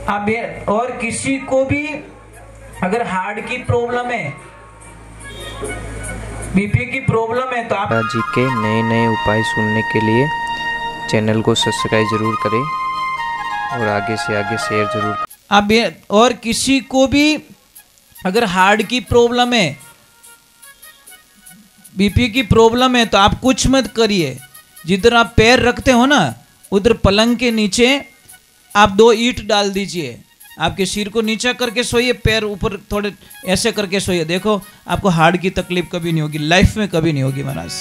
अब और किसी को भी अगर हार्ट की प्रॉब्लम है, बीपी की प्रॉब्लम है, तो आप जी के नए नए उपाय सुनने के लिए चैनल को सब्सक्राइब जरूर करें और आगे से आगे शेयर जरूर। अब और किसी को भी अगर हार्ट की प्रॉब्लम है, बीपी की प्रॉब्लम है, तो आप कुछ मत करिए। जिधर आप पैर रखते हो ना, उधर पलंग के नीचे आप 2 ईंट डाल दीजिए। आपके सिर को नीचा करके सोइए, पैर ऊपर थोड़े ऐसे करके सोइए। देखो आपको हार्ट की तकलीफ कभी नहीं होगी, लाइफ में कभी नहीं होगी महाराज,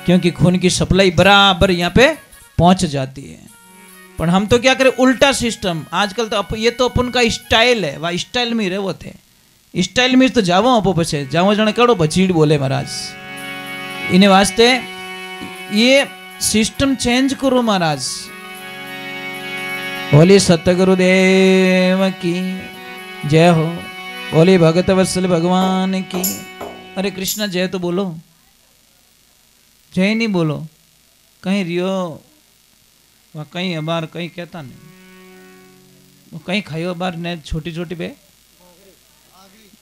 क्योंकि खून की सप्लाई बराबर यहाँ पे पहुंच जाती है। पर हम तो क्या करें, उल्टा सिस्टम। आजकल तो ये तो अपन का स्टाइल है, वह स्टाइल में रहे थे। स्टाइल में तो जावो अपो पछे जावो जने कड़ो बचीड़ बोले महाराज। इन्हें वास्ते ये सिस्टम चेंज करो महाराज। बोली सतगुरुदेव की जय हो, बोली भगत वत्सल भगवान की। अरे कृष्णा जय तो बोलो, जय नहीं बोलो। कहीं रियो वह कहीं अबार कहीं कहता नहीं, वो कहीं खायो अबार ने छोटी छोटी बे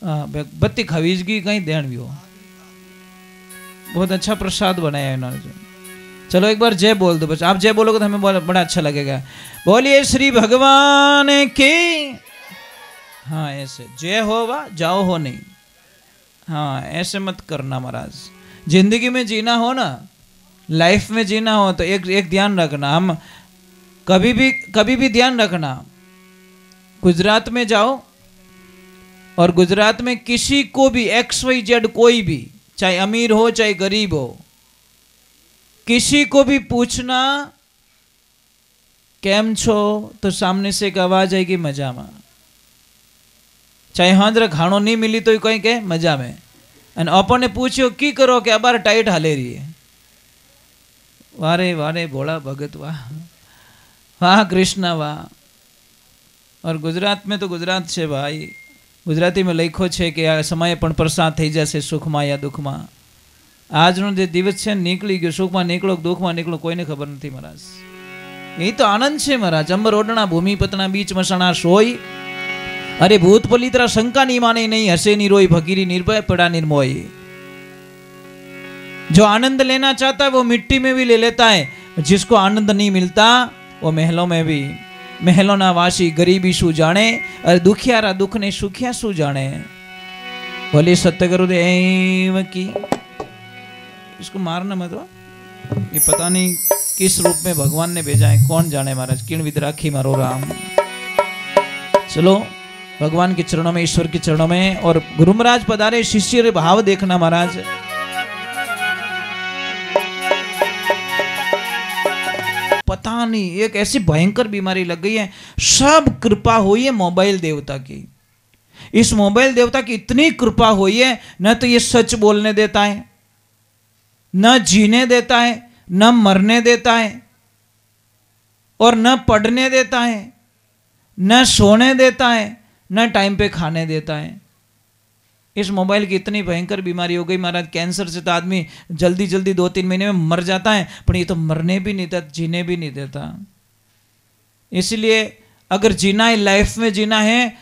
बत्ती खवीज की कहीं देन भी हो। बहुत अच्छा प्रसाद बनाया है इन्होंने। चलो एक बार जय बोल दो बच्चे, आप जय बोलोगे तो हमें बड़ा अच्छा लगेगा। बोलिए श्री भगवान की। हाँ ऐसे जय हो वा जाओ हो नहीं, हाँ ऐसे मत करना महाराज। जिंदगी में जीना हो ना, लाइफ में जीना हो तो एक ध्यान रखना। हम कभी भी ध्यान रखना, गुजरात में जाओ और गुजरात में किसी को भी XYZ कोई भी, चाहे अमीर हो चाहे गरीब हो, किसी को भी पूछना केम छो, तो सामने से एक आवाज आएगी मजा में। चाहे हाजरा खाणो नहीं मिली तो कहीं के मजा में। और अपन ने पूछो की करो के अबार टाइट हाले रही है। वारे वारे भोला भगत वाह, वाह कृष्णा वाह। और गुजरात में तो गुजरात से भाई, गुजराती में लखो है कि आ समय पण प्रसाद थी जैसे सुख में या दुख में। आज नो जे दिवस है निकली गयो, सुख में निकलो दुख में निकलो कोई ने खबर नहीं महाराज। यही तो आनंद है महाराज। अंबर ओडना भूमि पतना बीच मसणा सोई, अरे भूत पलित्रा शंका नहीं माने नहीं, हसे नहीं रोई फकीरी निर्भय पड़ा निर्मोही। जो आनंद लेना चाहता है वो मिट्टी में भी ले लेता है, जिसको आनंद नहीं मिलता वो महलों में भी। महलों ना वासी गरीबी शू जाने, और दुखियारा दुख ने सुखिया शू जाने। बोले सत्यगुरुदेव की। इसको मारना मत, ये पता नहीं किस रूप में भगवान ने भेजा है, कौन जाने महाराज। किण विद राखी मारो राम। चलो भगवान के चरणों में, ईश्वर के चरणों में। और गुरु महाराज पधारे, शिष्य भाव देखना महाराज। पता नहीं एक ऐसी भयंकर बीमारी लग गई है, सब कृपा हुई है मोबाइल देवता की। इस मोबाइल देवता की इतनी कृपा हुई है, न तो ये सच बोलने देता है, न जीने देता है, न मरने देता है, और न पढ़ने देता है, न सोने देता है, न टाइम पे खाने देता है। इस मोबाइल की इतनी भयंकर बीमारी हो गई महाराज। कैंसर से तो आदमी जल्दी जल्दी 2-3 महीने में मर जाता है, पर ये तो मरने भी नहीं देता, जीने भी नहीं देता। इसलिए अगर जीना है, लाइफ में जीना है,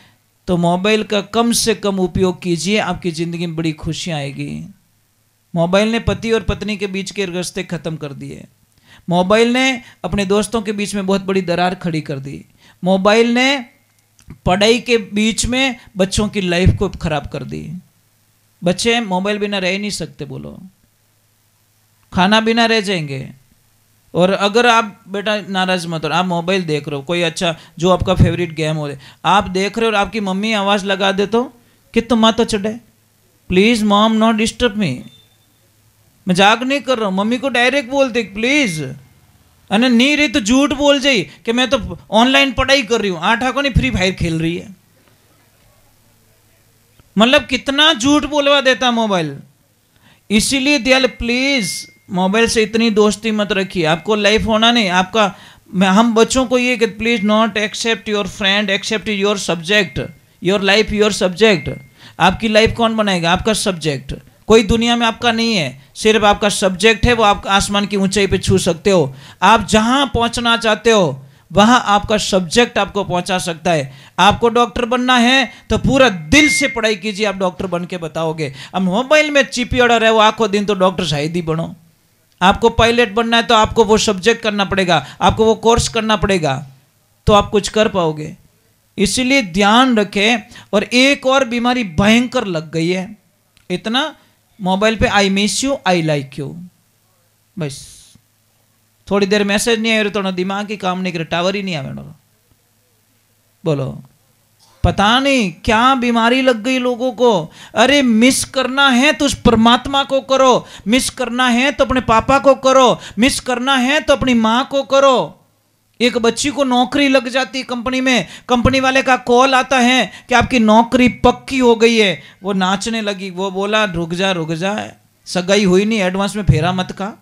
तो मोबाइल का कम से कम उपयोग कीजिए, आपकी जिंदगी में बड़ी खुशियां आएगी। मोबाइल ने पति और पत्नी के बीच के रिश्ते खत्म कर दिए। मोबाइल ने अपने दोस्तों के बीच में बहुत बड़ी दरार खड़ी कर दी। मोबाइल ने पढ़ाई के बीच में बच्चों की लाइफ को खराब कर दी। बच्चे मोबाइल बिना रह नहीं सकते, बोलो खाना बिना रह जाएंगे। और अगर आप बेटा नाराज मत हो, आप मोबाइल देख रहे हो, कोई अच्छा जो आपका फेवरेट गेम हो आप देख रहे हो, और आपकी मम्मी आवाज लगा दे तो कि तुम माता चढ़े, please mom not disturb me. मजाक नहीं कर रहा हूं, मम्मी को डायरेक्ट बोलते प्लीज। अने नहीं रही तो झूठ बोल जाई कि मैं तो ऑनलाइन पढ़ाई कर रही हूं, 8 को नहीं फ्री फायर खेल रही है। मतलब कितना झूठ बोलवा देता मोबाइल। इसीलिए दयाल प्लीज मोबाइल से इतनी दोस्ती मत रखिए। आपको लाइफ होना नहीं आपका। हम बच्चों को ये कि please not accept your friend, accept your subject, your life your subject. आपकी लाइफ कौन बनाएगा? आपका सब्जेक्ट। कोई दुनिया में आपका नहीं है, सिर्फ आपका सब्जेक्ट है, वो आप आसमान की ऊंचाई पे छू सकते हो। आप जहां पहुंचना चाहते हो वहां आपका सब्जेक्ट आपको पहुंचा सकता है। आपको डॉक्टर बनना है तो पूरा दिल से पढ़ाई कीजिए, आप डॉक्टर बन के बताओगे। अब मोबाइल में चिपी ऑर्डर है वो आखों दिन, तो डॉक्टर शायद ही बनो। आपको पायलट बनना है तो आपको वो सब्जेक्ट करना पड़ेगा, आपको वो कोर्स करना पड़ेगा, तो आप कुछ कर पाओगे। इसलिए ध्यान रखें। और एक और बीमारी भयंकर लग गई है, इतना मोबाइल पे I miss you, I like you, बस थोड़ी देर मैसेज नहीं आए तो दिमाग ही काम नहीं करे, टावर ही नहीं आवे। बोलो पता नहीं क्या बीमारी लग गई लोगों को। अरे मिस करना है तो उस परमात्मा को करो, मिस करना है तो अपने पापा को करो, मिस करना है तो अपनी माँ को करो। एक बच्ची को नौकरी लग जाती कंपनी में, कंपनी वाले का कॉल आता है कि आपकी नौकरी पक्की हो गई है। वो नाचने लगी, वो बोला रुक जा, सगाई हुई नहीं, एडवांस में फेरा मत का,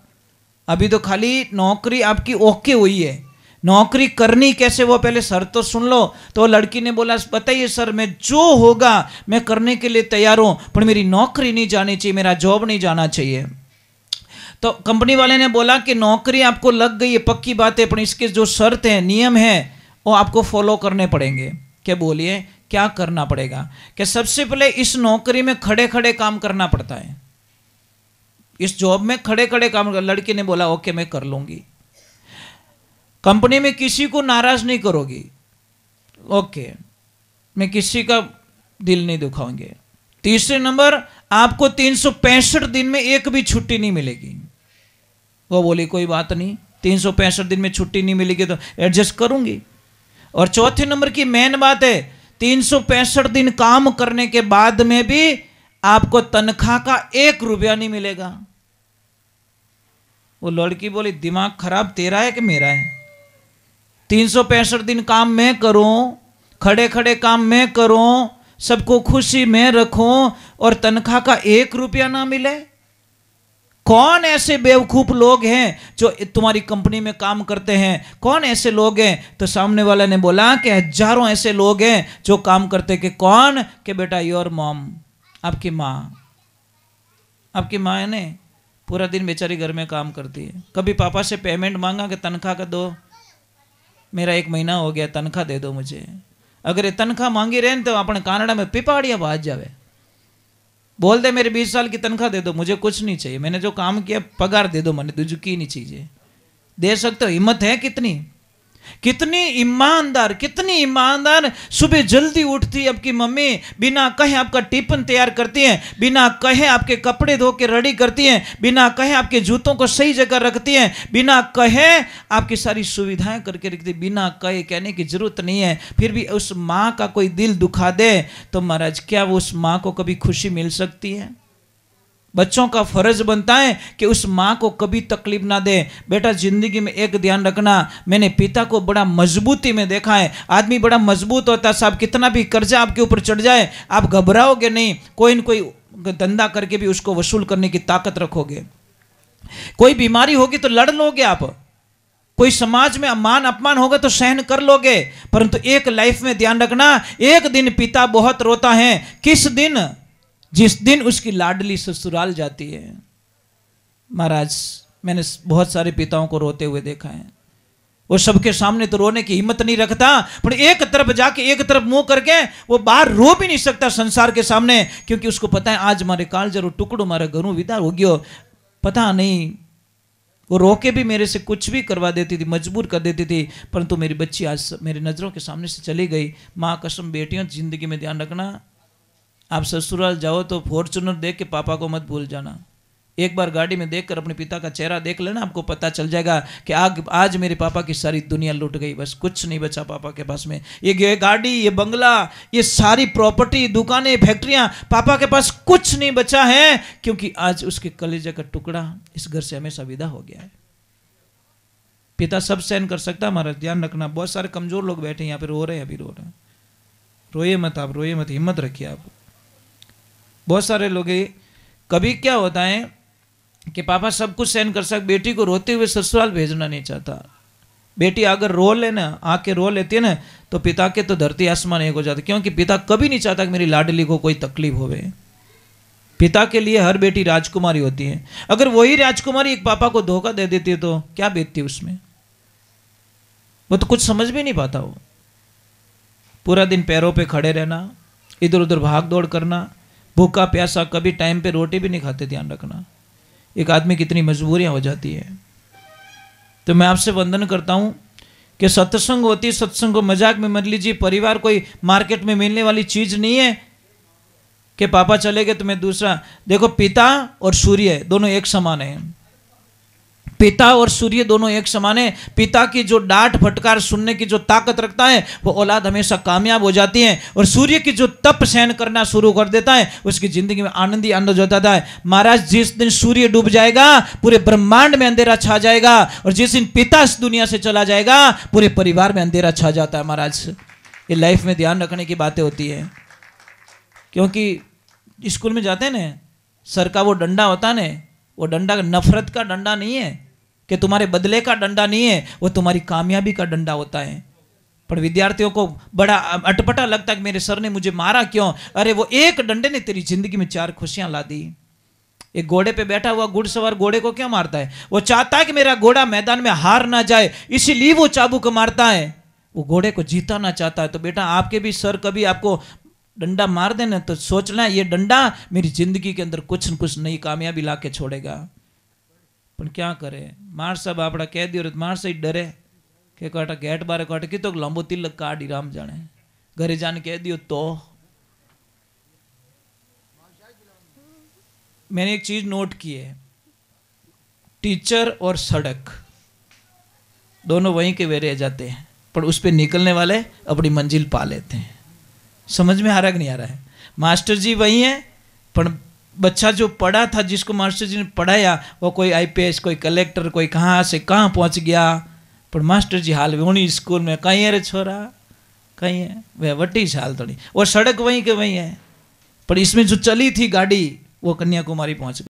अभी तो खाली नौकरी आपकी ओके हुई है, नौकरी करनी कैसे वो पहले सर तो सुन लो। तो लड़की ने बोला बताइए सर, मैं जो होगा मैं करने के लिए तैयार हूं, पर मेरी नौकरी नहीं जानी चाहिए, मेरा जॉब नहीं जाना चाहिए। तो कंपनी वाले ने बोला कि नौकरी आपको लग गई है, पक्की बात है, पर इसके जो शर्त है, नियम है, वो आपको फॉलो करने पड़ेंगे। क्या बोलिए क्या करना पड़ेगा? कि सबसे पहले इस नौकरी में खड़े खड़े काम करना पड़ता है, इस जॉब में खड़े खड़े काम। लड़की ने बोला ओके मैं कर लूंगी। कंपनी में किसी को नाराज नहीं करोगी, ओके, मैं किसी का दिल नहीं दुखाऊंगे। तीसरे नंबर, आपको 365 दिन में एक भी छुट्टी नहीं मिलेगी। वो बोली कोई बात नहीं, 365 दिन में छुट्टी नहीं मिलेगी तो एडजस्ट करूंगी। और चौथे नंबर की मेन बात है, 365 दिन काम करने के बाद में भी आपको तनख्वाह का 1 रुपया नहीं मिलेगा। वो लड़की बोली दिमाग खराब तेरा है कि मेरा है? 365 दिन काम मैं करूं, खड़े खड़े काम मैं करूं, सबको खुशी में रखूं और तनख्वाह का 1 रुपया ना मिले? कौन ऐसे बेवकूफ लोग हैं जो तुम्हारी कंपनी में काम करते हैं? कौन ऐसे लोग हैं? तो सामने वाला ने बोला कि हजारों ऐसे लोग हैं जो काम करते। कि कौन? कि बेटा योर मॉम, आपकी माँ, आपकी माँ है ने पूरा दिन बेचारी घर में काम करती है, कभी पापा से पेमेंट मांगा कि तनख्वाह का दो, मेरा 1 महीना हो गया तनख्वाह दे दो मुझे। अगर ये तनख्वाह मांगी रहे तो अपने कनाडा में पिपाड़िया बाज जावे, बोल दे मेरे 20 साल की तनख्वाह दे दो, मुझे कुछ नहीं चाहिए, मैंने जो काम किया पगार दे दो, मैंने तुझे की नहीं चाहिए। दे सकते हो? हिम्मत है कितनी? कितनी ईमानदार, कितनी ईमानदार। सुबह जल्दी उठती आपकी मम्मी, बिना कहे आपका टिफिन तैयार करती हैं, बिना कहे आपके कपड़े धो के रेडी करती हैं, बिना कहे आपके जूतों को सही जगह रखती हैं, बिना कहे आपकी सारी सुविधाएं करके रखती, बिना कहे, कहने की जरूरत नहीं है। फिर भी उस माँ का कोई दिल दुखा दे तो महाराज क्या वो उस माँ को कभी खुशी मिल सकती है? बच्चों का फर्ज बनता है कि उस माँ को कभी तकलीफ ना दे। बेटा जिंदगी में एक ध्यान रखना, मैंने पिता को बड़ा मजबूती में देखा है। आदमी बड़ा मजबूत होता है साहब, कितना भी कर्जा आपके ऊपर चढ़ जाए आप घबराओगे नहीं, कोई न कोई धंधा करके भी उसको वसूल करने की ताकत रखोगे। कोई बीमारी होगी तो लड़ लोगे आप, कोई समाज में मान अपमान होगा तो सहन कर लोगे। परंतु एक लाइफ में ध्यान रखना, एक दिन पिता बहुत रोता है। किस दिन? जिस दिन उसकी लाडली ससुराल जाती है। महाराज मैंने बहुत सारे पिताओं को रोते हुए देखा है, वो सबके सामने तो रोने की हिम्मत नहीं रखता, पर एक तरफ जाके एक तरफ मुंह करके वो बाहर रो भी नहीं सकता संसार के सामने, क्योंकि उसको पता है आज मारे काल जरूर टुकड़ो मारे घरों विदा हो गयो। पता नहीं वो रोके भी मेरे से कुछ भी करवा देती थी, मजबूर कर देती थी, परंतु मेरी बच्ची आज मेरी नजरों के सामने से चली गई। माँ कसम बेटियों जिंदगी में ध्यान रखना, आप ससुराल जाओ तो फॉर्च्यूनर देख के पापा को मत भूल जाना। एक बार गाड़ी में देखकर अपने पिता का चेहरा देख लेना, आपको पता चल जाएगा कि आज मेरे पापा की सारी दुनिया लूट गई, बस कुछ नहीं बचा पापा के पास में। ये गाड़ी, ये बंगला, ये सारी प्रॉपर्टी, दुकानें, फैक्ट्रियां, पापा के पास कुछ नहीं बचा है, क्योंकि आज उसके कलेजे का टुकड़ा इस घर से हमेशा विदा हो गया है। पिता सब सहन कर सकता है, हमारा ध्यान रखना। बहुत सारे कमजोर लोग बैठे यहाँ पे रो रहे हैं, अभी रो रहे हैं। रोइए मत आप, रोइए मत, हिम्मत रखिए आप। बहुत सारे लोग कभी क्या होता है कि पापा सब कुछ सहन कर सकते, बेटी को रोते हुए ससुराल भेजना नहीं चाहता। बेटी अगर रो लेना, आके रो लेती है ना, तो पिता के तो धरती आसमान एक हो जाता, क्योंकि पिता कभी नहीं चाहता कि मेरी लाडली को कोई तकलीफ होवे। पिता के लिए हर बेटी राजकुमारी होती है। अगर वही राजकुमारी एक पापा को धोखा दे देती है तो क्या बीतती उसमें? वो तो कुछ समझ भी नहीं पाता। वो पूरा दिन पैरों पे खड़े रहना, इधर उधर भाग दौड़ करना, भूखा प्यासा, कभी टाइम पे रोटी भी नहीं खाते। ध्यान रखना, एक आदमी की कितनी मजबूरियां हो जाती है। तो मैं आपसे वंदन करता हूं कि सत्संग होती, सत्संग को मजाक में मत लीजिए। परिवार कोई मार्केट में मिलने वाली चीज नहीं है कि पापा चले गए तो मैं दूसरा। देखो, पिता और सूर्य दोनों एक समान है। पिता और सूर्य दोनों एक समान है। पिता की जो डांट फटकार सुनने की जो ताकत रखता है वो औलाद हमेशा कामयाब हो जाती है, और सूर्य की जो तप सहन करना शुरू कर देता है उसकी जिंदगी में आनंद ही आनंद हो जाता है। महाराज, जिस दिन सूर्य डूब जाएगा पूरे ब्रह्मांड में अंधेरा छा जाएगा, और जिस दिन पिता इस दुनिया से चला जाएगा पूरे परिवार में अंधेरा छा जाता है। महाराज, ये लाइफ में ध्यान रखने की बातें होती है। क्योंकि स्कूल में जाते हैं ना, सर का वो डंडा होता है ना, वो डंडा नफरत का डंडा नहीं है कि तुम्हारे बदले का डंडा नहीं है, वो तुम्हारी कामयाबी का डंडा होता है। पर विद्यार्थियों को बड़ा अटपटा लगता है कि मेरे सर ने मुझे मारा क्यों। अरे वो एक डंडे ने तेरी जिंदगी में 4 खुशियां ला दी। एक घोड़े पे बैठा हुआ घुड़सवार घोड़े को क्या मारता है? वो चाहता है कि मेरा घोड़ा मैदान में हार ना जाए, इसीलिए वो चाबुक मारता है। वो घोड़े को जीताना चाहता है। तो बेटा, आपके भी सर कभी आपको डंडा मार देना तो सोचना ये डंडा मेरी जिंदगी के अंदर कुछ न कुछ नई कामयाबी ला के छोड़ेगा। पर क्या करे, मार साहब आपड़ा कह दियो मार से डरे के काटा गेट बारे काटे की तो लंबो तिलक काटी राम जाने, घरे जाने कह दियो। तो मैंने एक चीज नोट की है, टीचर और सड़क दोनों वहीं के वे रह जाते हैं, पर उस पर निकलने वाले अपनी मंजिल पा लेते हैं। समझ में आ रहा कि नहीं आ रहा है? मास्टर जी वही है, पर बच्चा जो पढ़ा था, जिसको मास्टर जी ने पढ़ाया, वो कोई आईपीएस, कोई कलेक्टर, कोई कहाँ से कहाँ पहुँच गया। पर मास्टर जी हाल वही स्कूल में कहीं है रे छोरा, कहीं है वह वटी हाल थोड़ी। और सड़क वहीं के वहीं है, पर इसमें जो चली थी गाड़ी वो कन्याकुमारी पहुँच गई।